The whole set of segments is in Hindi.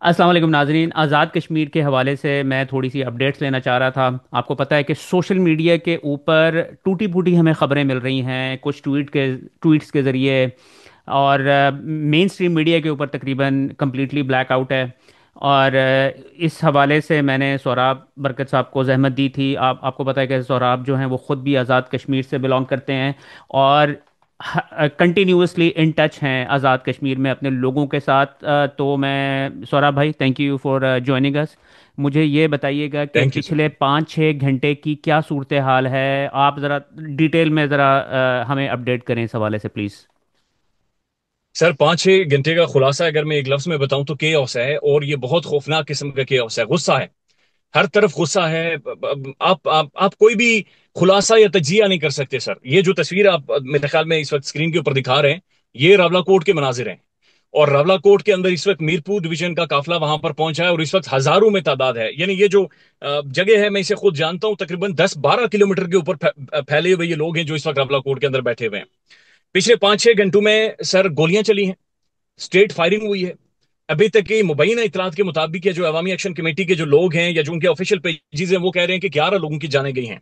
अस्सलाम वालेकुम नाजरीन। आज़ाद कश्मीर के हवाले से मैं थोड़ी सी अपडेट्स लेना चाह रहा था। आपको पता है कि सोशल मीडिया के ऊपर टूटी फूटी हमें ख़बरें मिल रही हैं, कुछ ट्वीट्स के ज़रिए, और मेन स्ट्रीम मीडिया के ऊपर तकरीबन कम्प्लीटली ब्लैक आउट है। और इस हवाले से मैंने सोहराब बरकत साहब को जहमत दी थी। आपको पता है कि सोहराब जो हैं वो ख़ुद भी आज़ाद कश्मीर से बिलोंग करते हैं और कंटिन्यूसली इन टच हैं आज़ाद कश्मीर में अपने लोगों के साथ। तो मैं सौरभ भाई, thank you for joining us. मुझे ये बताइएगा कि थैंक यू सर। पिछले 5-6 घंटे की क्या सूरत हाल है। आप ज़रा डिटेल में ज़रा हमें अपडेट करें इस हवाले से प्लीज़। सर 5-6 घंटे का खुलासा अगर मैं एक लफ्ज में बताऊं तो केओस है, और ये बहुत खौफनाक किस्म का केओस है। गुस्सा है, हर तरफ गुस्सा है। आप कोई भी खुलासा या तजिया नहीं कर सकते सर। ये जो तस्वीर आप मेरे ख्याल में इस वक्त स्क्रीन के ऊपर दिखा रहे हैं, ये रावला कोट के मनाजिर हैं। और रावला कोट के अंदर इस वक्त मीरपुर डिवीजन का काफिला वहां पर पहुंचा है, और इस वक्त हजारों में तादाद है। यानी ये जो जगह है, मैं इसे खुद जानता हूं, तकरीबन 10-12 किलोमीटर के ऊपर फैले हुए ये लोग हैं जो इस वक्त रावला कोट के अंदर बैठे हुए हैं। पिछले 5-6 घंटों में सर गोलियां चली हैं, स्टेट फायरिंग हुई है। अभी तक की मुबैना इतलात के मुताबिक, जो अवामी एक्शन कमेटी के जो लोग हैं या जो उनके ऑफिशियल पेजेस हैं, वो कह रहे हैं कि 11 लोगों की जानें गई हैं।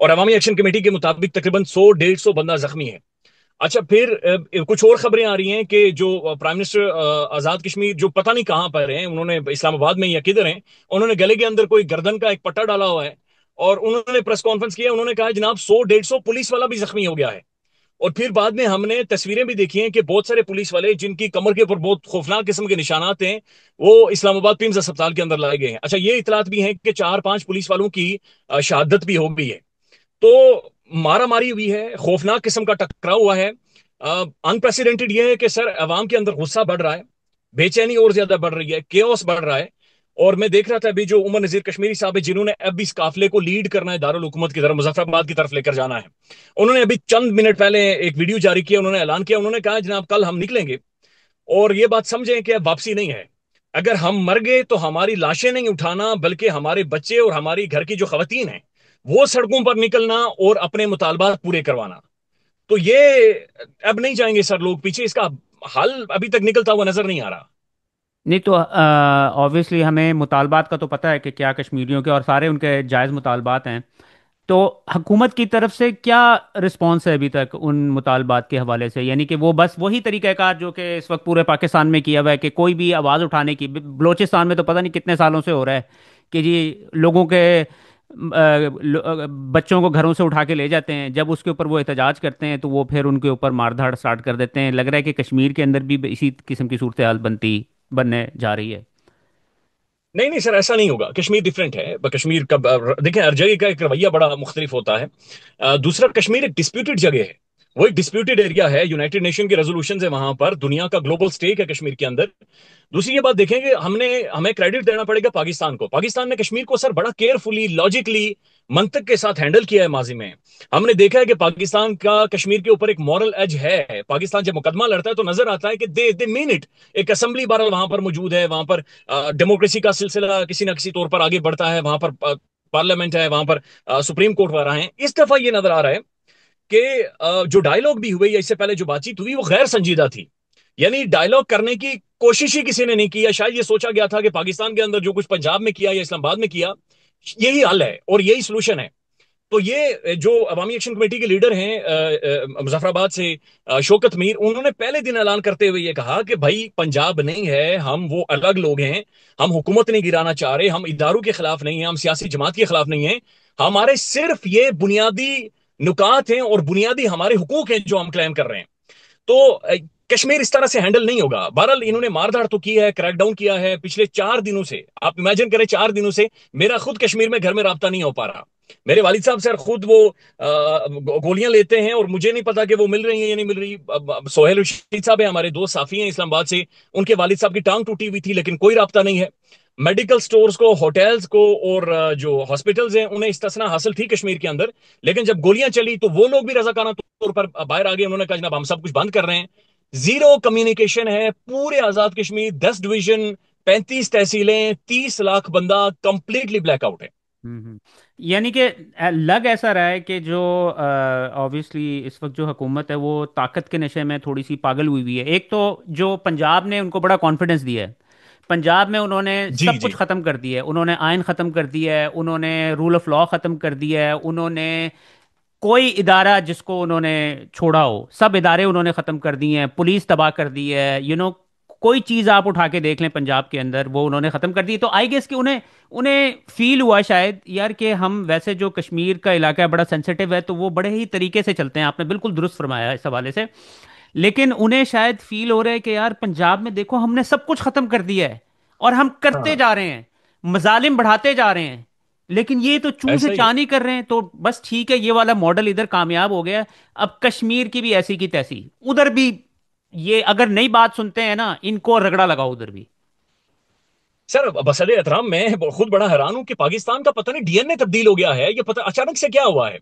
और अवामी एक्शन कमेटी के मुताबिक तकरीबन 100-150 बंदा जख्मी है। अच्छा, फिर कुछ और खबरें आ रही हैं कि जो प्राइम मिनिस्टर आजाद कश्मीर जो पता नहीं कहां पर हैं, उन्होंने इस्लामाबाद में या किधर हैं, उन्होंने गले के अंदर कोई गर्दन का एक पट्टा डाला हुआ है। और उन्होंने प्रेस कॉन्फ्रेंस किया, उन्होंने कहा जनाब 100-150 पुलिस वाला भी जख्मी हो गया है। और फिर बाद में हमने तस्वीरें भी देखी हैं कि बहुत सारे पुलिस वाले जिनकी कमर के ऊपर बहुत खौफनाक किस्म के निशानात हैं, वो इस्लामाबाद पिम्स अस्पताल के अंदर लाए गए हैं। अच्छा, ये इतलात भी हैं कि 4-5 पुलिस वालों की शहादत भी हो गई है। तो मारा मारी हुई है, खौफनाक किस्म का टकराव हुआ है। अनप्रेसिडेंटेड ये है कि सर अवाम के अंदर गुस्सा बढ़ रहा है, बेचैनी और ज्यादा बढ़ रही है, केओस बढ़ रहा है। और मैं देख रहा था अभी जो उमर नजीर कश्मीरी साहब है, जिन्होंने अब इस काफिले को लीड करना है, दारुल हुकूमत की तरफ, मुजफ्फराबाद की तरफ लेकर जाना है। उन्होंने अभी चंद मिनट पहले एक वीडियो जारी किया, उन्होंने ऐलान किया, उन्होंने कहा जनाब कल हम निकलेंगे। और ये बात समझें कि अब वापसी नहीं है। अगर हम मर गए तो हमारी लाशें नहीं उठाना, बल्कि हमारे बच्चे और हमारी घर की जो खवातीन हैं, वो सड़कों पर निकलना और अपने मुतालबात पूरे करवाना। तो ये अब नहीं जाएंगे सर लोग पीछे, इसका हल अभी तक निकलता हुआ नजर नहीं आ रहा। नहीं तो ऑब्वियसली हमें मुतालबात का तो पता है कि क्या कश्मीरियों के और सारे उनके जायज़ मुतालबात हैं। तो हुकूमत की तरफ से क्या रिस्पॉन्स है अभी तक उन मुतालबात के हवाले से? यानी कि वो बस वही तरीक़ाकार जो कि इस वक्त पूरे पाकिस्तान में किया हुआ है कि कोई भी आवाज़ उठाने की, बलूचिस्तान में तो पता नहीं कितने सालों से हो रहा है कि जी लोगों के बच्चों को घरों से उठा के ले जाते हैं, जब उसके ऊपर वो एहतजाज करते हैं तो वो फिर उनके ऊपर मारधाड़ स्टार्ट कर देते हैं। लग रहा है कि कश्मीर के अंदर भी इसी किस्म की सूरत हाल बनने जा रही है। नहीं नहीं सर, ऐसा नहीं होगा। कश्मीर डिफरेंट है। कश्मीर का देखें, हर जगह का एक रवैया बड़ा मुख्तलिफ होता है। दूसरा, कश्मीर एक डिस्प्यूटेड जगह है, वो एक डिस्प्यूटेड एरिया है। यूनाइटेड नेशन के रेजोल्यूशन है वहां पर, दुनिया का ग्लोबल स्टेक है कश्मीर के अंदर। दूसरी ये बात देखेंगे, हमने हमें क्रेडिट देना पड़ेगा पाकिस्तान को। पाकिस्तान ने कश्मीर को सर बड़ा केयरफुली, लॉजिकली, मंतक के साथ हैंडल किया है माजी में। हमने देखा है कि पाकिस्तान का कश्मीर के ऊपर एक मॉरल एज है। पाकिस्तान जब मुकदमा लड़ता है तो नजर आता है कि दे दे मीन इट। एक असेंबली बहरहाल वहां पर मौजूद है, वहां पर डेमोक्रेसी का सिलसिला किसी ना किसी तौर पर आगे बढ़ता है, वहां पर पार्लियामेंट है, वहां पर सुप्रीम कोर्ट वगैरह है। इस दफा ये नजर आ रहा है कि जो डायलॉग भी हुए या इससे पहले जो बातचीत हुई, वो गैर संजीदा थी। यानी डायलॉग करने की कोशिश ही किसी ने नहीं की। या शायद ये सोचा गया था कि पाकिस्तान के अंदर जो कुछ पंजाब में किया या इस्लामाबाद में किया, यही हल है और यही सोल्यूशन है। तो ये जो अवामी एक्शन कमेटी के लीडर हैं मुजफ्फराबाद से, शौकत मीर, उन्होंने पहले दिन ऐलान करते हुए ये कहा कि भाई पंजाब नहीं है, हम वो अलग लोग हैं। हम हुकूमत नहीं गिराना चाह रहे, हम इदारों के खिलाफ नहीं हैं, हम सियासी जमात के खिलाफ नहीं हैं। हमारे सिर्फ ये बुनियादी नुकात हैं और बुनियादी हमारे हुकूक हैं जो हम क्लेम कर रहे हैं। तो कश्मीर इस तरह से हैंडल नहीं होगा। बहरहाल इन्होंने मारधाड़ तो की है, क्रैकडाउन किया है पिछले 4 दिनों से। आप इमेजिन करें, 4 दिनों से मेरा खुद कश्मीर में घर में राब्ता नहीं हो पा रहा। मेरे वालिद साहब सर खुद वो गोलियां लेते हैं, और मुझे नहीं पता कि वो मिल रही हैं या नहीं मिल रही। सोहेल रशीद साहब है, हमारे दोस्त साफी हैं इस्लामाबाद से, उनके वालिद साहब की टांग टूटी हुई थी, लेकिन कोई राब्ता नहीं है। मेडिकल स्टोर्स को, होटल्स को, और जो हॉस्पिटल्स हैं, उन्हें इस्तना हासिल थी कश्मीर के अंदर। लेकिन जब गोलियां चली तो वो लोग भी रजाकाना तौर पर बाहर आ गए। उन्होंने कहा जनाब हम सब कुछ बंद कर रहे हैं। जीरो कम्युनिकेशन है पूरे आजाद कश्मीर, 10 डिवीजन, 35 तहसीलें, 30 लाख बंदा, कंप्लीटली ब्लैकआउट है। यानी कि लग ऐसा रहा है कि जो ऑब्वियसली इस वक्त जो हुकूमत है वो ताकत के नशे में थोड़ी सी पागल हुई हुई है। एक तो जो पंजाब ने उनको बड़ा कॉन्फिडेंस दिया है, पंजाब में उन्होंने जी सब कुछ जी। ख़त्म कर दिया है, उन्होंने आयन ख़त्म कर दिया है, उन्होंने रूल ऑफ लॉ ख़त्म कर दिया है, उन्होंने कोई इदारा जिसको उन्होंने छोड़ा हो सब इदारे उन्होंने ख़त्म कर दिए हैं, पुलिस तबाह कर दी है, कोई चीज़ आप उठा के देख लें पंजाब के अंदर वो उन्होंने ख़त्म कर दी। तो आई गेस कि उन्हें उन्हें फील हुआ शायद यार कि हम वैसे जो कश्मीर का इलाका है बड़ा सेंसिटिव है, तो वो बड़े ही तरीके से चलते हैं, आपने बिल्कुल दुरुस्त फरमाया इस हवाले से। लेकिन उन्हें शायद फील हो रहा है कि यार पंजाब में देखो हमने सब कुछ खत्म कर दिया है और हम करते हाँ, जा रहे हैं, मजालिम बढ़ाते जा रहे हैं, लेकिन ये तो चूं से ऐसा ही है। चांदी कर रहे हैं। तो बस ठीक है, ये वाला मॉडल इधर कामयाब हो गया, अब कश्मीर की भी ऐसी की तैसी, उधर भी ये अगर नई बात सुनते हैं ना इनको रगड़ा लगाओ उधर भी। सर बसद एहतराम, मैं खुद बड़ा हैरान हूं कि पाकिस्तान का पता नहीं डीएनए तब्दील हो गया है, ये पता अचानक से क्या हुआ है।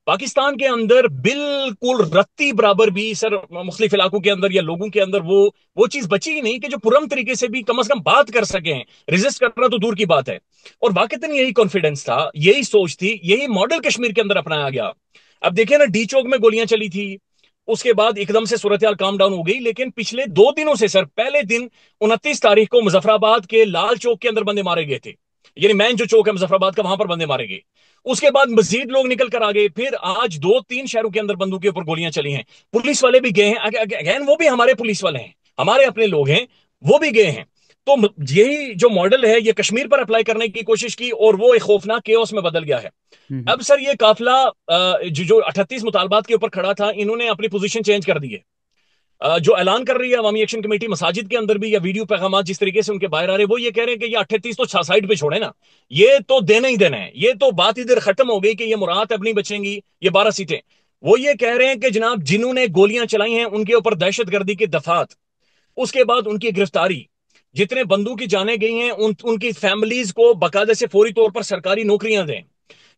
पाकिस्तान के अंदर बिल्कुल रत्ती बराबर भी सर मुख्तलिफ इलाकों के अंदर या लोगों के अंदर वो चीज बची ही नहीं कि जो पुरम तरीके से भी कम से कम बात कर सके हैं। रेजिस्ट करना तो दूर की बात है। और वाकई यही कॉन्फिडेंस था, यही सोच थी, यही मॉडल कश्मीर के अंदर अपनाया गया। अब देखिए ना, डी चौक में गोलियां चली थी, उसके बाद एकदम से सूरत हाल काम डाउन हो गई, लेकिन पिछले 2 दिनों से सर, पहले दिन 29 तारीख को मुजफ्फराबाद के लाल चौक के अंदर बंदे मारे गए थे, यानी मैन जो चौक है मुजफ्फराबाद का, वहां पर बंदे मारे गए। उसके बाद मजीद लोग निकल कर आ गए, फिर आज 2-3 शहरों के अंदर बंदूक के ऊपर गोलियां चली हैं। पुलिस वाले भी गए हैं, अगेन वो भी हमारे पुलिस वाले हैं, हमारे अपने लोग हैं, वो भी गए हैं। तो यही जो मॉडल है ये कश्मीर पर अप्लाई करने की कोशिश की और वो एक खौफनाक केओस में बदल गया है। हम्म। अब सर ये काफिला जो 38 मुतालबात के ऊपर खड़ा था, इन्होंने अपनी पोजीशन चेंज कर दी है। जो ऐलान कर रही है अवामी एक्शन कमेटी मसाजिद के अंदर भी, या वीडियो पैगाम जिस तरीके से उनके बाहर आ रहे हैं, वो ये कह रहे हैं कि ये 38 तो साइड पे छोड़े ना, ये तो देना ही देना है, ये तो बात इधर खत्म हो गई कि ये मुराद अब नहीं बचेंगी, ये 12 सीटें। वो ये कह रहे हैं कि जनाब जिन्होंने गोलियां चलाई हैं उनके ऊपर दहशतगर्दी की दफात, उसके बाद उनकी गिरफ्तारी, जितने बंदूकी जाने गई हैं उनकी फैमिलीज को बाकायदा से फौरी तौर पर सरकारी नौकरियां दें,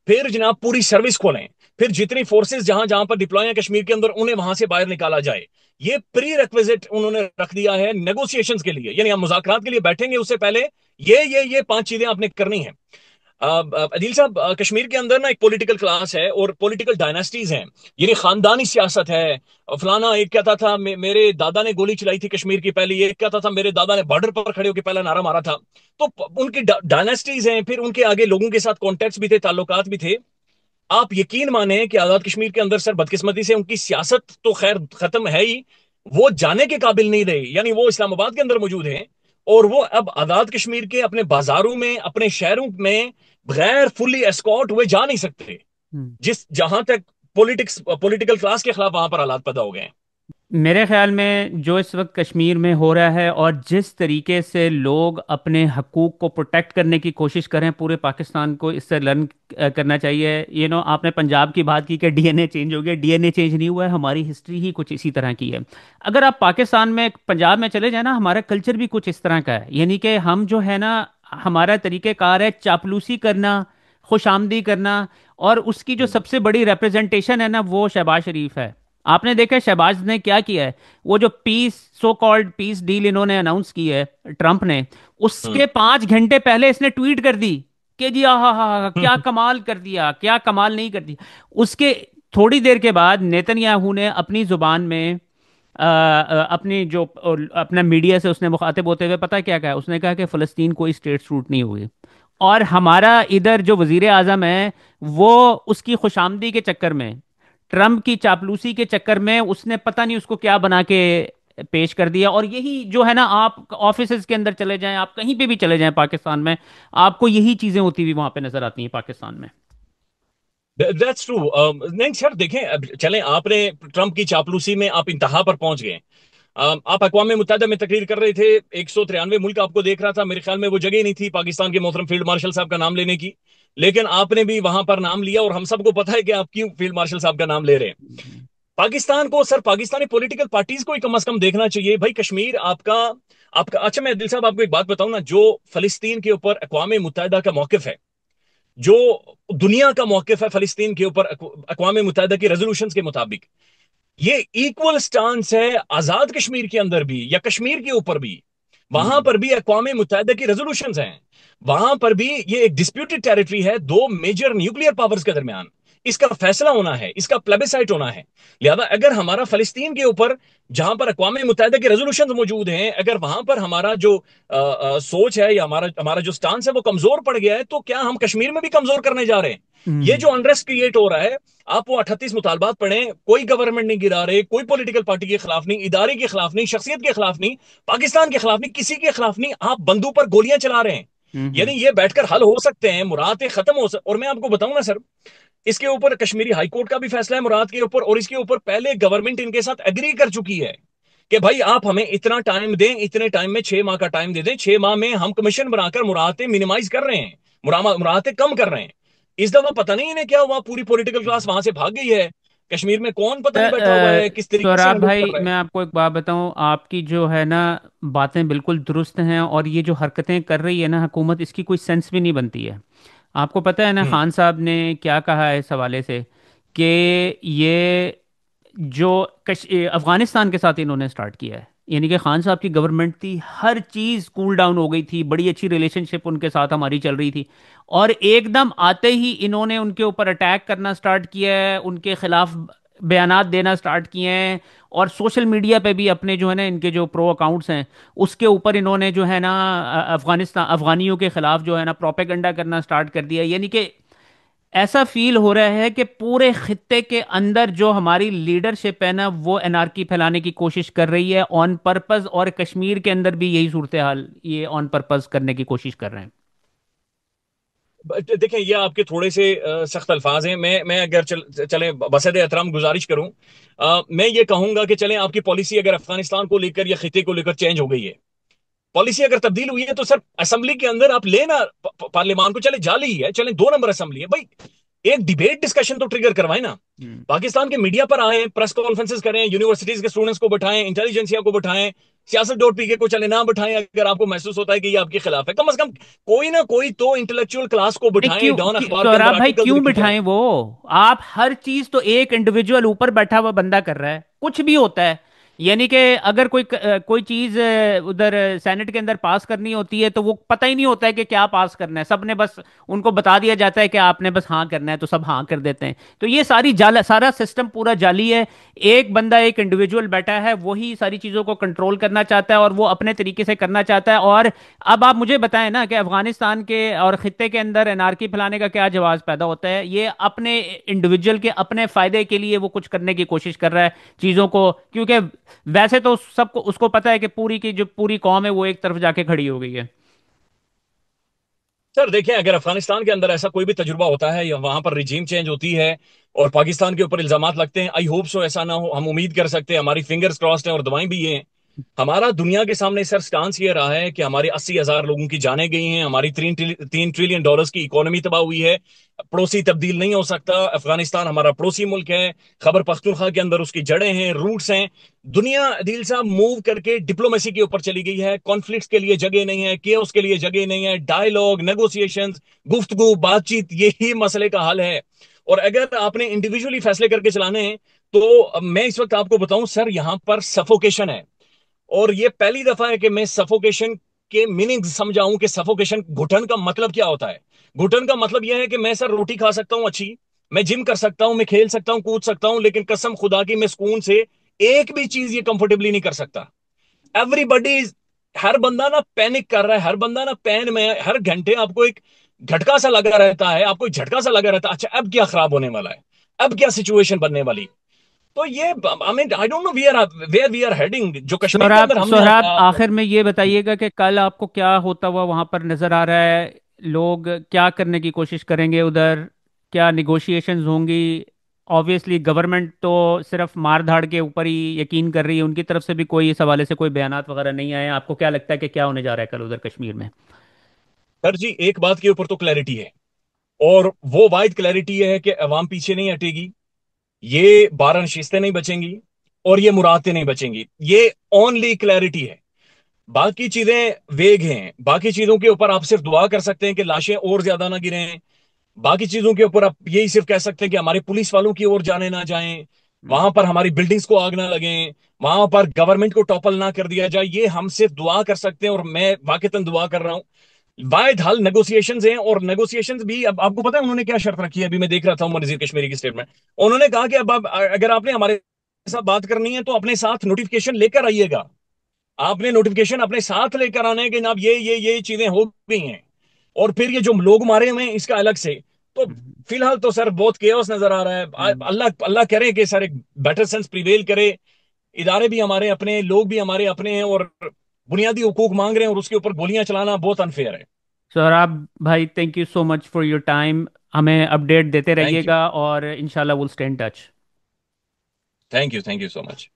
फिर जनाब पूरी सर्विस खोलें, फिर जितनी फोर्सेस जहां जहां पर डिप्लॉय है कश्मीर के अंदर उन्हें वहां से बाहर निकाला जाए। ये प्री रिक्विजिट उन्होंने रख दिया है नेगोशिएशंस के लिए, यानी हम मुज़ाकरात के लिए बैठेंगे उससे पहले ये 5 चीजें आपने करनी है। अदील साहब, कश्मीर के अंदर ना एक पॉलिटिकल क्लास है और पॉलिटिकल डायनेस्टीज हैं, यानी खानदानी सियासत है। फलाना एक कहता था मेरे दादा ने गोली चलाई थी कश्मीर की पहली, एक कहता था मेरे दादा ने बॉर्डर पर खड़े होकर पहला नारा मारा था। तो उनकी डायनेस्टीज हैं, फिर उनके आगे लोगों के साथ कॉन्टेक्ट भी थे, ताल्लुकात भी थे। आप यकीन माने कि आजाद कश्मीर के अंदर सर बदकिस्मती से उनकी सियासत तो खैर खत्म है ही, वो जाने के काबिल नहीं रहे, यानी वो इस्लामाबाद के अंदर मौजूद हैं और वो अब आजाद कश्मीर के अपने बाजारों में, अपने शहरों में बगैर फुल्ली एस्कॉर्ट हुए जा नहीं सकते। हम्म। जिस जहां तक पॉलिटिकल क्लास के खिलाफ वहां पर हालात पैदा हो गए हैं। मेरे ख्याल में जो इस वक्त कश्मीर में हो रहा है और जिस तरीके से लोग अपने हकूक़ को प्रोटेक्ट करने की कोशिश करें, पूरे पाकिस्तान को इससे लर्न करना चाहिए। आपने पंजाब की बात की कि डीएनए चेंज हो गया, डीएनए चेंज नहीं हुआ है, हमारी हिस्ट्री ही कुछ इसी तरह की है। अगर आप पाकिस्तान में पंजाब में चले जाए ना, हमारा कल्चर भी कुछ इस तरह का है, यानी कि हम जो है ना, हमारा तरीक़ेकार है चापलूसी करना, खुशामदी करना, और उसकी जो सबसे बड़ी रिप्रेजेंटेशन है ना वो शहबाज शरीफ है। आपने देखा है शहबाज ने क्या किया है, वो जो peace so called peace deal इन्होंने अनाउंस की है ट्रंप ने, हम्म। उसके 5 घंटे पहले इसने ट्वीट कर दी कि जी हा क्या कमाल कर दिया, क्या कमाल नहीं कर दिया। उसके थोड़ी देर के बाद नेतन्याहू ने अपनी जुबान में अपनी जो अपना मीडिया से उसने मुखातिब होते हुए पता क्या कहा, उसने कहा कि फ़लस्तीन कोई स्टेट सूट नहीं हुई। और हमारा इधर जो वजीर आज़म है वो उसकी खुशामदी के चक्कर में, ट्रम्प की चापलूसी के चक्कर में उसने पता नहीं उसको क्या बना के पेश कर दिया। और यही जो है ना, आप ऑफिसेज के अंदर चले जाएं, आप कहीं पे भी चले जाएं पाकिस्तान में, आपको यही चीजें होती हुई वहां पे नजर आती हैं पाकिस्तान में। That's true. नहीं सर, देखें, अब चलें, आपने ट्रंप की चापलूसी में आप इंतहा पर पहुंच गए। आप अक़वाम मुत्तहिदा में तकरीर कर रहे थे, 193 मुल्क आपको देख रहा था, मेरे ख्याल में वो जगह ही नहीं थी पाकिस्तान के मोहतरम फील्ड मार्शल साहब का नाम लेने की, लेकिन आपने भी वहां पर नाम लिया और हम सबको पता है कि आप क्यों फील्ड मार्शल साहब का नाम ले रहे हैं। पाकिस्तान को सर, पाकिस्तानी पॉलिटिकल पार्टीज को ही कम से कम देखना चाहिए भाई। कश्मीर आपका आपका अच्छा, मैं दिल साहब आपको एक बात बताऊं ना, जो फलस्तीन के ऊपर अक़वाम मुत्तहिदा का मौकिफ है, जो दुनिया का मौकिफ है फलस्तीन के ऊपर अक़वाम मुत्तहिदा की रेजोल्यूशंस के मुताबिक, ये इक्वल स्टांस है आजाद कश्मीर के अंदर भी या कश्मीर के ऊपर भी। वहां हम्म। पर भी अक़वाम मुत्तहिदा की रेजोल्यूशंस हैं, वहां पर भी ये एक डिस्प्यूटेड टेरिटरी है दो मेजर न्यूक्लियर पावर्स के दरमियान। इसका फैसला होना है, इसका प्लेबिसाइट होना है। लिहाजा अगर हमारा फलस्तीन के ऊपर, जहां पर अक़वाम मुत्तहिदा के रेजोल्यूशन मौजूद हैं, अगर वहां पर हमारा जो सोच है या हमारा हमारा जो स्टांस है वो कमजोर पड़ गया है, तो क्या हम कश्मीर में भी कमजोर करने जा रहे हैं? ये हम्म। जो अनरेस्ट क्रिएट हो रहा है, आप वो 38 मुतालबात पढ़ें, कोई गवर्नमेंट नहीं गिरा रहे, कोई पॉलिटिकल पार्टी के खिलाफ नहीं, इदारे के खिलाफ नहीं, शख्सियत के खिलाफ नहीं, पाकिस्तान के खिलाफ नहीं, किसी के खिलाफ नहीं, आप बंदूक पर गोलियां चला रहे हैं। हम्म। यानी ये बैठकर हल हो सकते हैं, मुरादें खत्म हो सकते। और मैं आपको बताऊं ना सर, इसके ऊपर कश्मीरी हाई कोर्ट का भी फैसला है मुराद के ऊपर, और इसके ऊपर पहले गवर्नमेंट इनके साथ एग्री कर चुकी है कि भाई आप हमें इतना टाइम दें, इतने टाइम में 6 माह का टाइम दे दें, 6 माह में हम कमीशन बनाकर मुरादें मिनिमाइज कर रहे हैं, मुरादें कम कर रहे हैं। इस दफा पता नहीं इन्हें क्या हुआ, पूरी पॉलिटिकल क्लास वहां से भाग गई है। कश्मीर में कौन पता नहीं बैठा हुआ है, किस तरीके से सोहराब हैंडल कर भाई, रहा है। मैं आपको एक बात बताऊं, आपकी जो है ना बातें बिल्कुल दुरुस्त हैं, और ये जो हरकतें कर रही है ना हुकूमत, इसकी कोई सेंस भी नहीं बनती है। आपको पता है ना हम्म। खान साहब ने क्या कहा है इस हवाले से, कि ये जो अफगानिस्तान के साथ इन्होंने स्टार्ट किया है, यानी कि खान साहब की गवर्नमेंट थी, हर चीज़ कूल डाउन हो गई थी, बड़ी अच्छी रिलेशनशिप उनके साथ हमारी चल रही थी, और एकदम आते ही इन्होंने उनके ऊपर अटैक करना स्टार्ट किया है, उनके खिलाफ बयानात देना स्टार्ट किए हैं, और सोशल मीडिया पे भी अपने जो है ना इनके जो प्रो अकाउंट्स हैं उसके ऊपर इन्होंने जो है ना अफगानिस्तान अफगानियों के खिलाफ जो है ना प्रोपेगेंडा करना स्टार्ट कर दिया। यानी कि ऐसा फील हो रहा है कि पूरे खित्ते के अंदर जो हमारी लीडरशिप है ना वो एनार्की फैलाने की कोशिश कर रही है ऑन पर्पस, और कश्मीर के अंदर भी यही सूरत हाल ये ऑन पर्पस करने की कोशिश कर रहे हैं। देखें, ये आपके थोड़े से सख्त अल्फाज हैं। मैं अगर चले बसद एहतराम गुजारिश करूं, मैं ये कहूंगा कि चलें, आपकी पॉलिसी अगर अफगानिस्तान को लेकर या खिते को लेकर चेंज हो गई है, पॉलिसी अगर तब्दील हुई है, तो सर असेंबली के अंदर आप लेना पार्लियामान को, चले जाली है, चले 2 नंबर असेंबली है भाई, एक डिबेट डिस्कशन तो ट्रिगर करवाए ना। हम्म। पाकिस्तान के मीडिया पर आए, प्रेस कॉन्फ्रेंसेस करें, यूनिवर्सिटीज के स्टूडेंट्स को बैठाएं, इंटेलिजेंसिया को बैठाएं, सियासत डॉट पी के को चले ना बैठाएं। अगर आपको महसूस होता है कि ये आपके खिलाफ है, कम से कम कोई ना कोई तो इंटेलेक्चुअल क्लास को नहीं, बैठाएं, डॉन अखबार के अंदर सौरभ भाई आर्टिकल्स क्यों लिखी जाए। बिठाएं वो? आप हर चीज तो एक इंडिविजुअल ऊपर बैठा हुआ बंदा कर रहा है, कुछ भी होता है। यानी कि अगर कोई चीज उधर सेनेट के अंदर पास करनी होती है तो वो पता ही नहीं होता है कि क्या पास करना है, सबने बस उनको बता दिया जाता है कि आपने बस हाँ करना है, तो सब हाँ कर देते हैं। तो ये सारा सिस्टम पूरा जाली है। एक बंदा, एक इंडिविजुअल बैठा है, वही सारी चीजों को कंट्रोल करना चाहता है और वो अपने तरीके से करना चाहता है। और अब आप मुझे बताएं ना कि अफगानिस्तान के और खित्ते के अंदर एनार्की फैलाने का क्या जवाब पैदा होता है? ये अपने इंडिविजुअल के अपने फायदे के लिए वो कुछ करने की कोशिश कर रहा है चीजों को, क्योंकि वैसे तो सबको उसको पता है कि पूरी की जो पूरी कौम है वो एक तरफ जाके खड़ी हो गई है। सर देखें, अगर अफगानिस्तान के अंदर ऐसा कोई भी तजुर्बा होता है या वहां पर रिजीम चेंज होती है और पाकिस्तान के ऊपर इल्जामात लगते हैं, आई होप सो ऐसा ना हो, हम उम्मीद कर सकते हैं, हमारी फिंगर्स क्रॉस्ड हैं और दुआएं भी ये हैं। हमारा दुनिया के सामने सर स्टांस ये रहा है कि हमारे 80,000 लोगों की जानें गई हैं, हमारी 3 ट्रिलियन डॉलर्स की इकोनॉमी तबाह हुई है। पड़ोसी तब्दील नहीं हो सकता, अफगानिस्तान हमारा पड़ोसी मुल्क है, खैबर पख्तूनख्वा के अंदर उसकी जड़ें हैं, रूट्स हैं। दुनिया दिल साहब मूव करके डिप्लोमेसी के ऊपर चली गई है, कॉन्फ्लिक्ट्स के लिए जगह नहीं है, केओस के लिए जगह नहीं है, डायलॉग, नेगोशिएशंस, गुफ्तगू, बातचीत, यही मसले का हल है। और अगर आपने इंडिविजुअली फैसले करके चलाने हैं, तो मैं इस वक्त आपको बताऊं सर, यहां पर सफोकेशन है। और ये पहली दफा है कि मैं सफोकेशन के मीनिंग समझाऊं कि सफोकेशन, घुटन का मतलब क्या होता है। घुटन का मतलब यह है कि मैं सर रोटी खा सकता हूं अच्छी, मैं जिम कर सकता हूं, मैं खेल सकता हूं, कूद सकता हूं, लेकिन कसम खुदा की मैं सुकून से एक भी चीज ये कंफर्टेबली नहीं कर सकता। एवरीबडी, हर बंदा ना पैनिक कर रहा है, हर बंदा ना पैन में है, हर घंटे आपको एक झटका सा लगा रहता है, आपको एक झटका सा लगा रहता है, अच्छा अब क्या खराब होने वाला है, अब क्या सिचुएशन बनने वाली। तो ये I mean I don't know where we are heading, जो कश्मीर के अंदर सोहराब हमने सोहराब आखिर में ये बताइएगा कि कल आपको क्या होता हुआ वहां पर नजर आ रहा है? लोग क्या करने की कोशिश करेंगे उधर? क्या निगोशिएशंस होंगी? ऑब्वियसली गवर्नमेंट तो सिर्फ मार धाड़ के ऊपर ही यकीन कर रही है, उनकी तरफ से भी कोई इस हवाले से कोई बयानात वगैरह नहीं आए हैं। आपको क्या लगता है कि क्या होने जा रहा है कल उधर कश्मीर में? सर जी, एक बात के ऊपर तो क्लैरिटी है, और वो वाइड क्लैरिटी है कि अवाम पीछे नहीं हटेगी, ये 12 नशिस्तें नहीं बचेंगी, और ये मुरादें नहीं बचेंगी। ये ओनली क्लैरिटी है। बाकी चीजें वेग हैं, बाकी चीजों के ऊपर आप सिर्फ दुआ कर सकते हैं कि लाशें और ज्यादा ना गिरें। बाकी चीजों के ऊपर आप यही सिर्फ कह सकते हैं कि हमारे पुलिस वालों की ओर जाने ना जाएं, हम्म। वहां पर हमारी बिल्डिंग्स को आग ना लगें, वहां पर गवर्नमेंट को टॉपल ना कर दिया जाए। ये हम सिर्फ दुआ कर सकते हैं, और मैं वाकईतन दुआ कर रहा हूं। वायद हाल नेगोशिएशंस हैं, और नेगोशिएशंस भी, अब आपको पता है उन्होंने क्या शर्त रखी है? अभी मैं देख रहा था उमर नजीर कश्मीरी की स्टेटमेंट। उन्होंने कहा कि अब आप, अगर आपने हमारे साथ बात करनी है तो अपने साथ नोटिफिकेशन लेकर आइएगा। आपने नोटिफिकेशन अपने साथ लेकर आना है कि जनाब ये चीजें हो गई हैं, और फिर ये जो लोग मारे हुए हैं इसका अलग से। तो हम्म, फिलहाल तो सर बहुत केओस नजर आ रहा है। हम्म। अल्लाह अल्लाह करे कि सर एक बेटर सेंस प्रिवेल करे। इदारे भी हमारे अपने, लोग भी हमारे अपने हैं, और बुनियादी हुकूक मांग रहे हैं और उसके ऊपर गोलियां चलाना बहुत अनफेयर है। सौरभ भाई, thank you so much for your time. हमें अपडेट देते थैंक यू। रहिएगा और इंशाल्लाह will stay in touch. Thank you so much.